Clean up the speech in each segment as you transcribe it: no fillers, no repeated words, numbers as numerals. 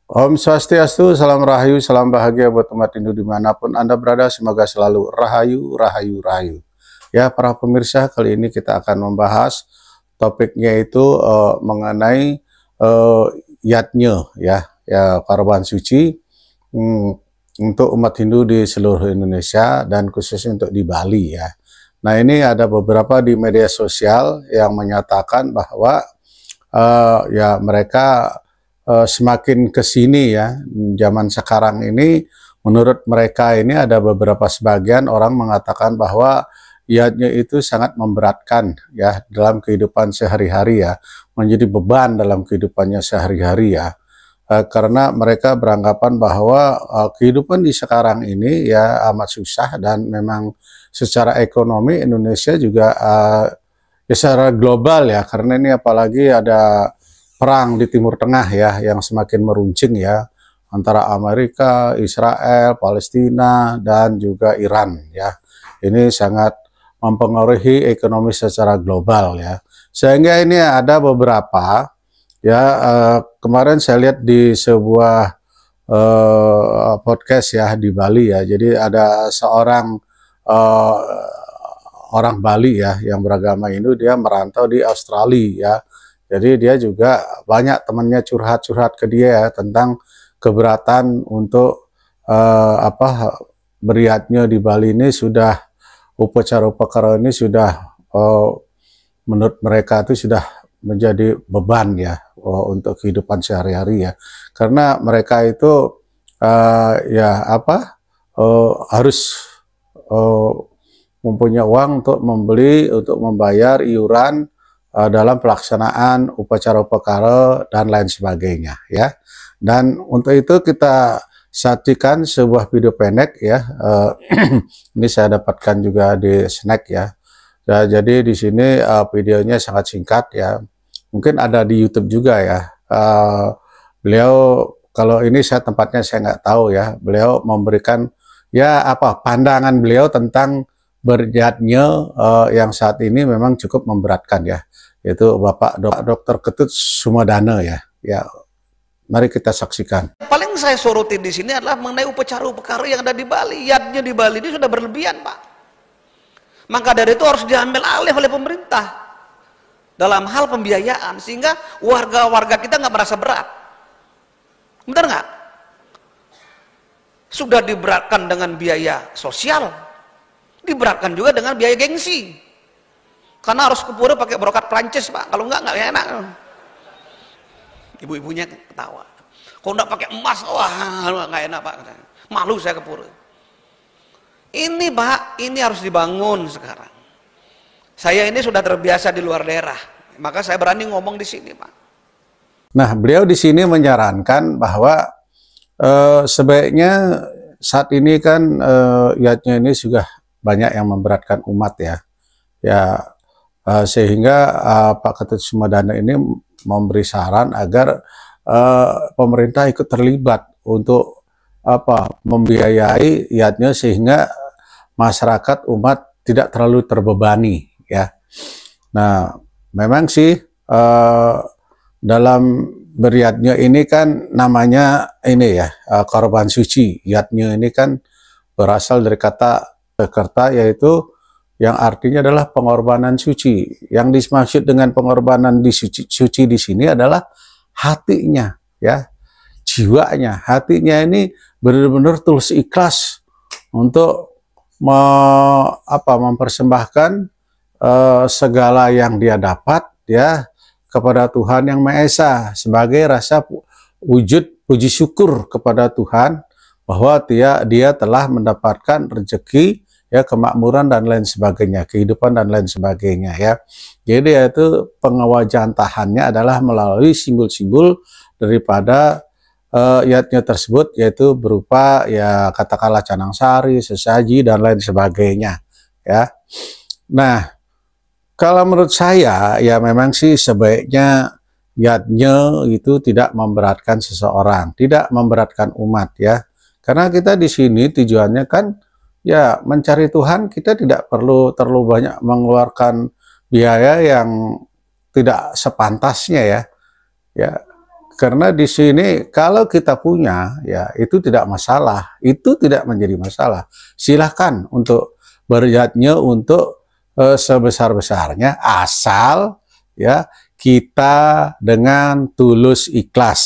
Om Swastiastu, salam rahayu, salam bahagia buat umat Hindu dimanapun Anda berada, semoga selalu rahayu, rahayu, rahayu. Ya, para pemirsa, kali ini kita akan membahas topiknya itu mengenai yatnya, ya korban suci untuk umat Hindu di seluruh Indonesia dan khususnya untuk di Bali ya. Nah, ini ada beberapa di media sosial yang menyatakan bahwa ya mereka semakin ke sini ya, zaman sekarang ini, menurut mereka ini ada beberapa sebagian orang mengatakan bahwa iadnya itu sangat memberatkan ya dalam kehidupan sehari-hari ya, menjadi beban dalam kehidupannya sehari-hari ya. Karena mereka beranggapan bahwa kehidupan di sekarang ini ya amat susah dan memang secara ekonomi Indonesia juga ya secara global ya, karena ini apalagi ada perang di Timur Tengah ya yang semakin meruncing ya antara Amerika, Israel, Palestina dan juga Iran ya. Ini sangat mempengaruhi ekonomi secara global ya. Sehingga ini ada beberapa ya kemarin saya lihat di sebuah podcast ya di Bali ya. Jadi ada seorang orang Bali ya yang beragama Hindu, dia merantau di Australia ya. Jadi dia juga banyak temannya curhat-curhat ke dia ya, tentang keberatan untuk beriatnya di Bali ini sudah upacara-upacara ini sudah menurut mereka itu sudah menjadi beban ya untuk kehidupan sehari-hari ya. Karena mereka itu harus mempunyai uang untuk membeli, untuk membayar iuran dalam pelaksanaan upacara-upacara dan lain sebagainya ya. Dan untuk itu kita sajikan sebuah video pendek ya. Ini saya dapatkan juga di Snack ya. Jadi di sini videonya sangat singkat ya. Mungkin ada di YouTube juga ya. Beliau, kalau ini tempatnya saya nggak tahu ya. Beliau memberikan ya pandangan beliau tentang beriatnya yang saat ini memang cukup memberatkan ya, yaitu Bapak Dr. Ketut Sumedana ya. Ya, mari kita saksikan. Paling saya soroti di sini adalah mengenai upacara-upacara yang ada di Bali. Yatnya di Bali ini sudah berlebihan, Pak. Maka dari itu harus diambil alih oleh pemerintah dalam hal pembiayaan, sehingga warga-warga kita nggak merasa berat. Benar nggak? Sudah diberatkan dengan biaya sosial, diberatkan juga dengan biaya gengsi. Karena harus ke pura pakai brokat Prancis, Pak. Kalau nggak enak. Ibu-ibunya ketawa. Kalau nggak pakai emas, wah nggak enak, Pak. Malu saya ke pura. Ini, Pak, ini harus dibangun sekarang. Saya ini sudah terbiasa di luar daerah, maka saya berani ngomong di sini, Pak. Nah, beliau di sini menyarankan bahwa sebaiknya saat ini kan iatnya ini sudah banyak yang memberatkan umat ya, sehingga Pak Ketut Sumedana ini memberi saran agar pemerintah ikut terlibat untuk membiayai iatnya sehingga masyarakat umat tidak terlalu terbebani ya. Nah, memang sih dalam beriatnya ini kan namanya ini ya, korban suci. Iatnya ini kan berasal dari kata Jakarta, yaitu yang artinya adalah pengorbanan suci. Yang dimaksud dengan pengorbanan suci di sini adalah hatinya ya, jiwanya. Hatinya ini benar-benar tulus ikhlas untuk mempersembahkan segala yang dia dapat ya kepada Tuhan Yang Maha Esa, sebagai rasa wujud puji syukur kepada Tuhan bahwa dia telah mendapatkan rezeki ya, kemakmuran dan lain sebagainya, kehidupan dan lain sebagainya ya. Jadi yaitu pengewajantahannya adalah melalui simbol-simbol daripada iatnya tersebut, yaitu berupa ya katakanlah canang sari, sesaji dan lain sebagainya ya. Nah, kalau menurut saya ya memang sih sebaiknya iatnya itu tidak memberatkan seseorang, tidak memberatkan umat ya. Karena kita di sini tujuannya kan ya mencari Tuhan, kita tidak perlu terlalu banyak mengeluarkan biaya yang tidak sepantasnya ya. Ya, karena di sini kalau kita punya, ya itu tidak masalah, itu tidak menjadi masalah. Silahkan untuk berzatnya untuk sebesar-besarnya, asal ya kita dengan tulus ikhlas,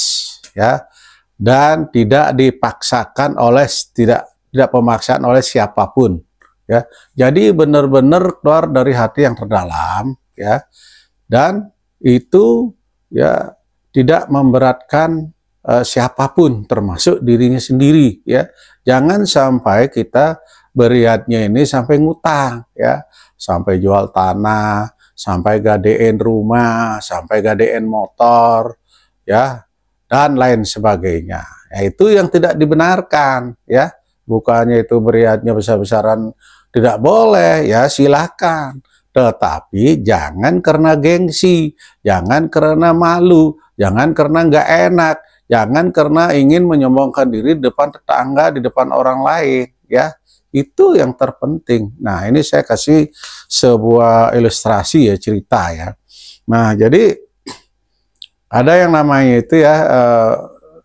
ya, dan tidak dipaksakan oleh tidak pemaksaan oleh siapapun, ya. Jadi benar-benar keluar dari hati yang terdalam, ya, dan itu ya tidak memberatkan siapapun termasuk dirinya sendiri, ya. Jangan sampai kita beriatnya ini sampai ngutang, ya, sampai jual tanah, sampai gadein rumah, sampai gadein motor, ya, dan lain sebagainya. Ya, itu yang tidak dibenarkan, ya. Bukannya itu beriatnya besar-besaran tidak boleh, ya, silahkan. Tetapi jangan karena gengsi, jangan karena malu, jangan karena nggak enak, jangan karena ingin menyombongkan diri di depan tetangga, di depan orang lain, ya. Itu yang terpenting. Nah, ini saya kasih sebuah ilustrasi, ya, cerita, ya. Nah, jadi ada yang namanya itu, ya,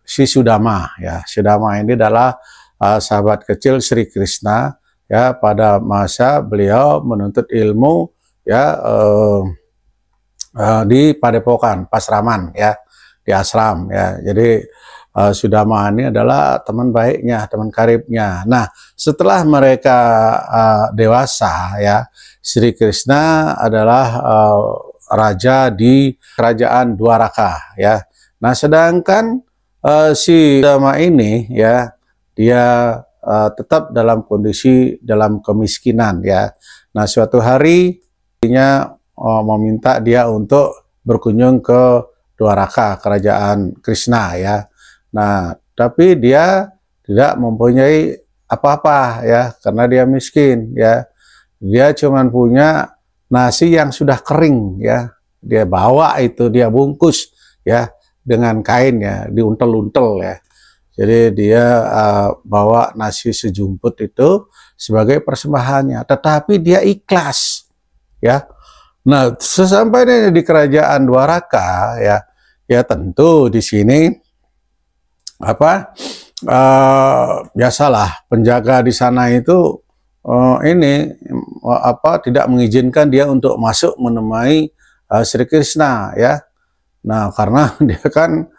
si Sudama, ya. Sudama ini adalah sahabat kecil Sri Krishna, ya. Pada masa beliau menuntut ilmu, ya, di Padepokan Pasraman, ya, di ashram, ya. Jadi Sudama ini adalah teman baiknya, teman karibnya. Nah, setelah mereka dewasa, ya, Sri Krishna adalah raja di kerajaan Dwaraka, ya. Nah, sedangkan si Sudama ini, ya, dia tetap dalam kondisi dalam kemiskinan, ya. Nah, suatu hari dia meminta dia untuk berkunjung ke Dwaraka, kerajaan Krishna, ya. Nah, tapi dia tidak mempunyai apa-apa, ya, karena dia miskin, ya. Dia cuma punya nasi yang sudah kering, ya. Dia bawa itu, dia bungkus, ya, dengan kain, ya, diuntel-untel, ya. Jadi dia bawa nasi sejumput itu sebagai persembahannya, tetapi dia ikhlas, ya. Nah, sesampainya di kerajaan Dwaraka, ya, ya tentu di sini biasalah penjaga di sana itu tidak mengizinkan dia untuk masuk menemui Sri Krishna, ya. Nah, karena dia kan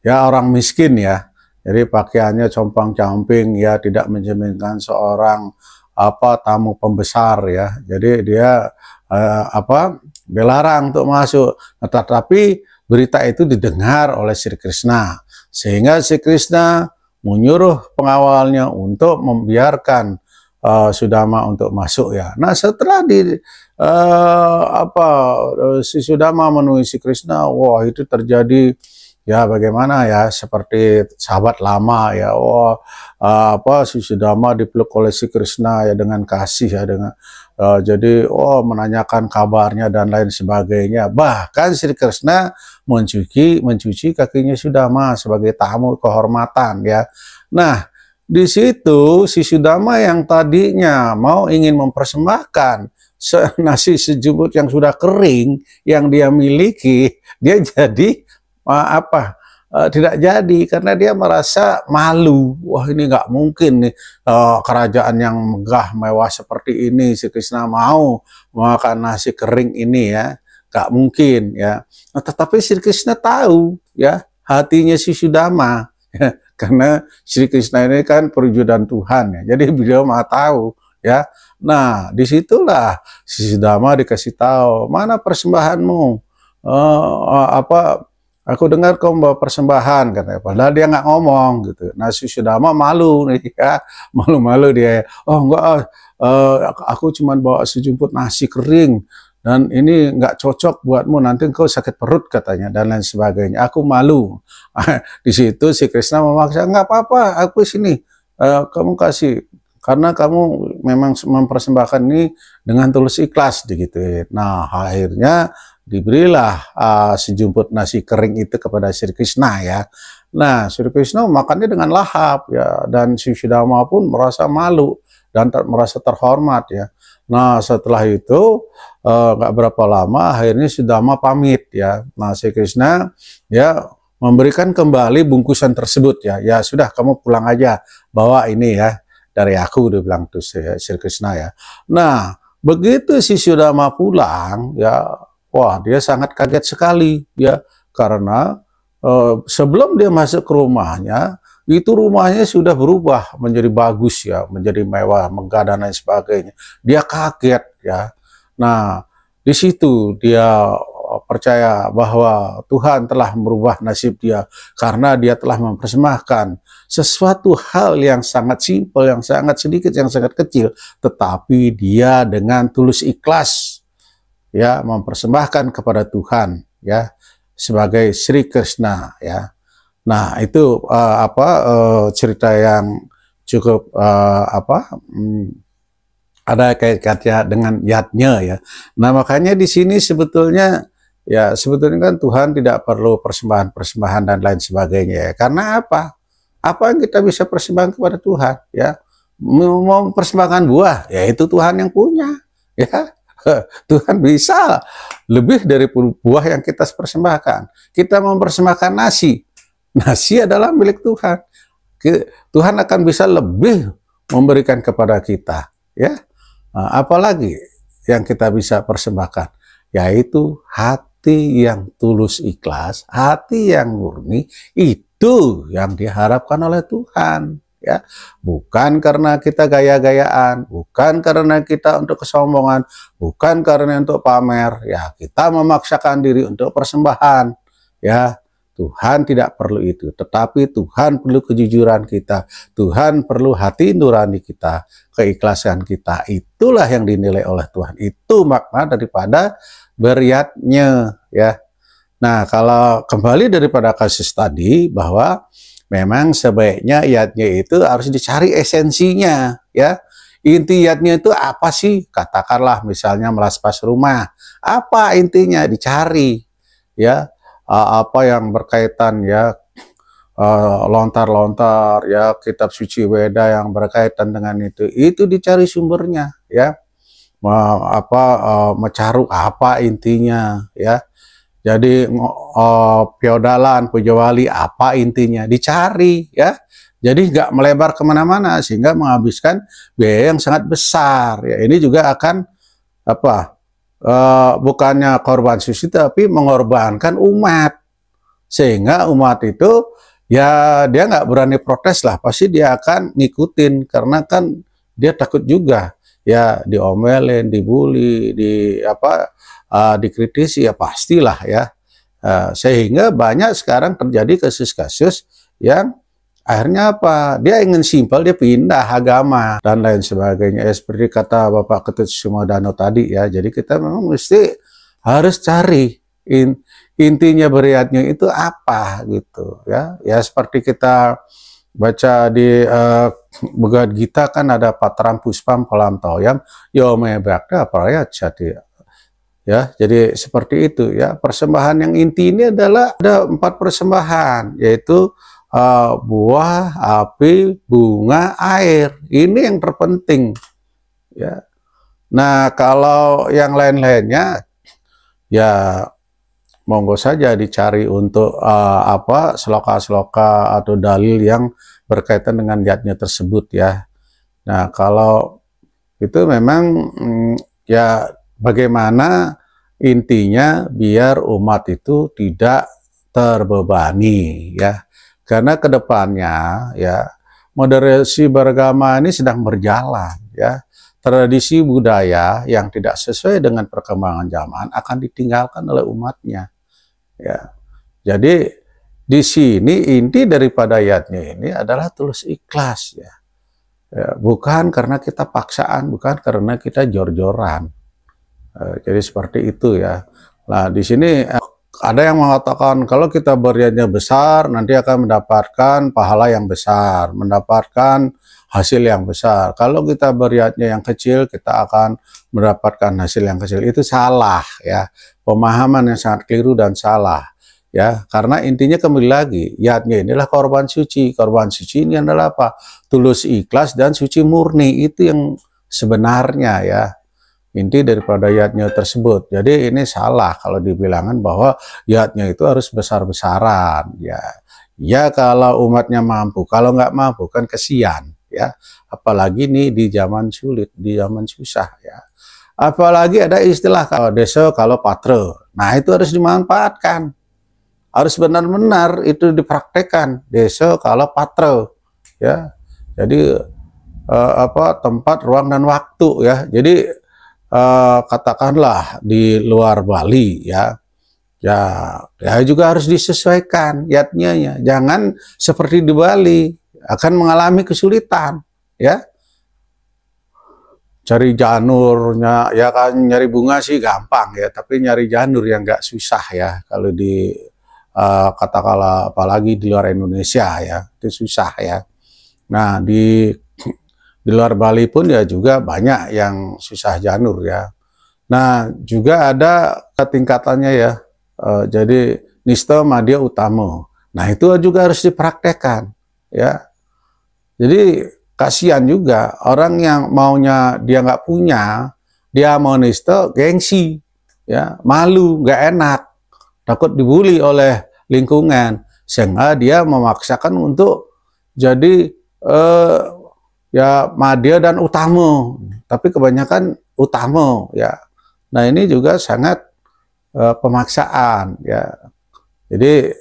ya orang miskin, ya. Jadi pakaiannya compang-camping, ya, tidak mencerminkan seorang tamu pembesar, ya. Jadi dia dilarang untuk masuk. Nah, tetapi berita itu didengar oleh Sri Krishna, sehingga Sri Krishna menyuruh pengawalnya untuk membiarkan Sudama untuk masuk, ya. Nah, setelah si Sudama menemui Sri Krishna, wah, itu terjadi, ya, bagaimana, ya, seperti sahabat lama, ya. Wah, si Sudama dipeluk oleh Sri Krishna, ya, dengan kasih, ya, dengan jadi menanyakan kabarnya dan lain sebagainya. Bahkan Sri Krishna mencuci kakinya Sudama sebagai tamu kehormatan, ya. Nah, di situ si Sudama yang tadinya ingin mempersembahkan nasi sejumput yang sudah kering yang dia miliki, dia jadi tidak jadi karena dia merasa malu. Wah, ini nggak mungkin nih, kerajaan yang megah mewah seperti ini Sri Krishna mau makan nasi kering ini, ya, nggak mungkin, ya. Nah, tetapi Sri Krishna tahu, ya, hatinya si Sudama, ya, karena Sri Krishna ini kan perwujudan Tuhan, ya. Jadi beliau maha tahu, ya. Nah, disitulah si Sudama dikasih tahu, mana persembahanmu, aku dengar kau membawa persembahan, katanya. Padahal dia nggak ngomong, gitu. Nah, si Sudama malu nih, ya, malu-malu dia. Oh, enggak, aku cuma bawa sejumput nasi kering dan ini nggak cocok buatmu, nanti kau sakit perut, katanya, dan lain sebagainya. Aku malu. Di situ si Krishna memaksa, nggak apa-apa, aku sini, kamu kasih, karena kamu memang mempersembahkan ini dengan tulus ikhlas, gitu. Nah, akhirnya diberilah sejumput nasi kering itu kepada Sri Krishna, ya. Nah, Sri Krishna makannya dengan lahap, ya, dan si Sudama pun merasa malu dan merasa terhormat ya. Nah setelah itu nggak berapa lama akhirnya Sudama pamit ya. Nah Sri Krishna ya memberikan kembali bungkusan tersebut ya. Ya sudah kamu pulang aja, bawa ini ya dari aku, dia bilang tuh Sri Krishna ya. Nah begitu si Sudama pulang ya, wah dia sangat kaget sekali ya, karena sebelum dia masuk ke rumahnya, itu rumahnya sudah berubah menjadi bagus ya, menjadi mewah, megah dan lain sebagainya. Dia kaget ya. Nah, di situ dia percaya bahwa Tuhan telah merubah nasib dia karena dia telah mempersembahkan sesuatu hal yang sangat simpel, yang sangat sedikit, yang sangat kecil, tetapi dia dengan tulus ikhlas ya mempersembahkan kepada Tuhan ya sebagai Sri Krishna ya. Nah itu cerita yang cukup ada kait-kaitnya dengan yatnya ya. Nah makanya di sini sebetulnya kan Tuhan tidak perlu persembahan-persembahan dan lain sebagainya ya. Karena apa? Apa yang kita bisa persembahkan kepada Tuhan ya? Mau persembahkan buah, ya itu Tuhan yang punya ya. Tuhan bisa lebih dari buah yang kita persembahkan. Kita mempersembahkan nasi. Nasi adalah milik Tuhan. Tuhan akan bisa lebih memberikan kepada kita. Ya, nah, apalagi yang kita bisa persembahkan, yaitu hati yang tulus ikhlas, hati yang murni. Itu yang diharapkan oleh Tuhan. Ya, bukan karena kita gaya-gayaan, bukan karena kita untuk kesombongan, bukan karena untuk pamer. Ya, kita memaksakan diri untuk persembahan. Ya, Tuhan tidak perlu itu, tetapi Tuhan perlu kejujuran kita. Tuhan perlu hati nurani kita, keikhlasan kita. Itulah yang dinilai oleh Tuhan. Itu makna daripada beriatnya. Ya. Nah, kalau kembali daripada kasus tadi bahwa memang sebaiknya iatnya itu harus dicari esensinya, ya. Inti iatnya itu apa sih? Katakanlah misalnya melaspas rumah. Apa intinya? Dicari, ya. Apa yang berkaitan ya lontar-lontar ya kitab suci Weda yang berkaitan dengan itu dicari sumbernya, ya. Mecaru apa intinya, ya. Jadi Piodalan, Pujawali apa intinya dicari ya. Jadi nggak melebar kemana-mana sehingga menghabiskan biaya yang sangat besar. Ya ini juga akan bukannya korban suci tapi mengorbankan umat sehingga umat itu ya dia nggak berani protes lah, pasti dia akan ngikutin karena kan dia takut juga ya diomelin, dibully, dikritisi ya pastilah ya. Sehingga banyak sekarang terjadi kasus-kasus yang akhirnya apa? Dia ingin simpel, dia pindah agama dan lain sebagainya. Seperti kata Bapak Ketut Sumodano tadi ya. Jadi kita memang mesti harus cari intinya beriatnya itu apa gitu ya. Ya seperti kita baca di Bhagavad Gita kan ada Patram Puspam Kolam Toyam Yome Bhakta Prayat Jati. Ya, jadi seperti itu ya. Persembahan yang inti ini adalah ada 4 persembahan, yaitu buah, api, bunga, air. Ini yang terpenting. Ya. Nah, kalau yang lain-lainnya, ya monggo saja dicari untuk sloka-sloka atau dalil yang berkaitan dengan niatnya tersebut ya. Nah, kalau itu memang ya bagaimana intinya biar umat itu tidak terbebani ya. Karena kedepannya ya moderasi beragama ini sedang berjalan ya. Tradisi budaya yang tidak sesuai dengan perkembangan zaman akan ditinggalkan oleh umatnya ya. Jadi di sini inti daripada ayatnya ini adalah tulus ikhlas ya. Ya, bukan karena kita paksaan, bukan karena kita jor-joran. Jadi seperti itu ya. Nah di sini ada yang mengatakan kalau kita beriatnya besar nanti akan mendapatkan pahala yang besar, mendapatkan hasil yang besar. Kalau kita beriatnya yang kecil kita akan mendapatkan hasil yang kecil. Itu salah ya. Pemahaman yang sangat keliru dan salah. ya, karena intinya kembali lagi, yatnya inilah korban suci. Korban suci ini adalah apa? Tulus, ikhlas, dan suci murni. Itu yang sebenarnya ya, inti daripada yatnya tersebut. Jadi ini salah kalau dibilangkan bahwa yatnya itu harus besar-besaran ya. Ya kalau umatnya mampu, kalau nggak mampu kan kesian ya. Apalagi nih di zaman sulit, di zaman susah ya. Apalagi ada istilah kalau desa kalau patre. Nah itu harus dimanfaatkan. Harus benar-benar itu dipraktekkan, desa kalau patre ya. Jadi tempat, ruang, dan waktu ya. Jadi katakanlah di luar Bali ya, ya juga harus disesuaikan yatnya ya. Jangan seperti di Bali akan mengalami kesulitan ya. Cari janurnya ya kan, nyari bunga sih gampang ya, tapi nyari janur yang nggak susah ya kalau di katakanlah apalagi di luar Indonesia ya, itu susah ya. Nah di luar Bali pun ya juga banyak yang susah janur ya. Nah juga ada tingkatannya ya, jadi nista madya utama. Nah itu juga harus dipraktekkan ya. Jadi kasihan juga orang yang maunya dia nggak punya, dia mau nista gengsi ya, malu, nggak enak, takut dibully oleh lingkungan, sehingga dia memaksakan untuk jadi ya madya dan utama, tapi kebanyakan utama ya. Nah ini juga sangat pemaksaan ya. Jadi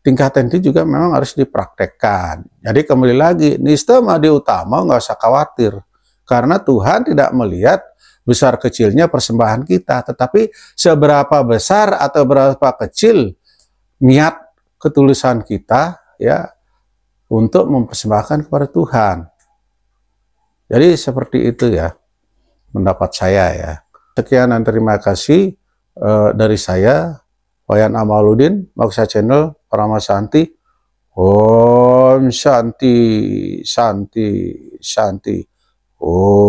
tingkatan itu juga memang harus dipraktekkan. Jadi kembali lagi, nista madya utama nggak usah khawatir, karena Tuhan tidak melihat besar kecilnya persembahan kita, tetapi seberapa besar atau berapa kecil niat ketulusan kita ya untuk mempersembahkan kepada Tuhan. Jadi seperti itu ya pendapat saya ya. Sekian dan terima kasih dari saya, Wayan Amaluddin, Maksa Channel, Parama Santi. Om Santi, Santi, Santi. Om.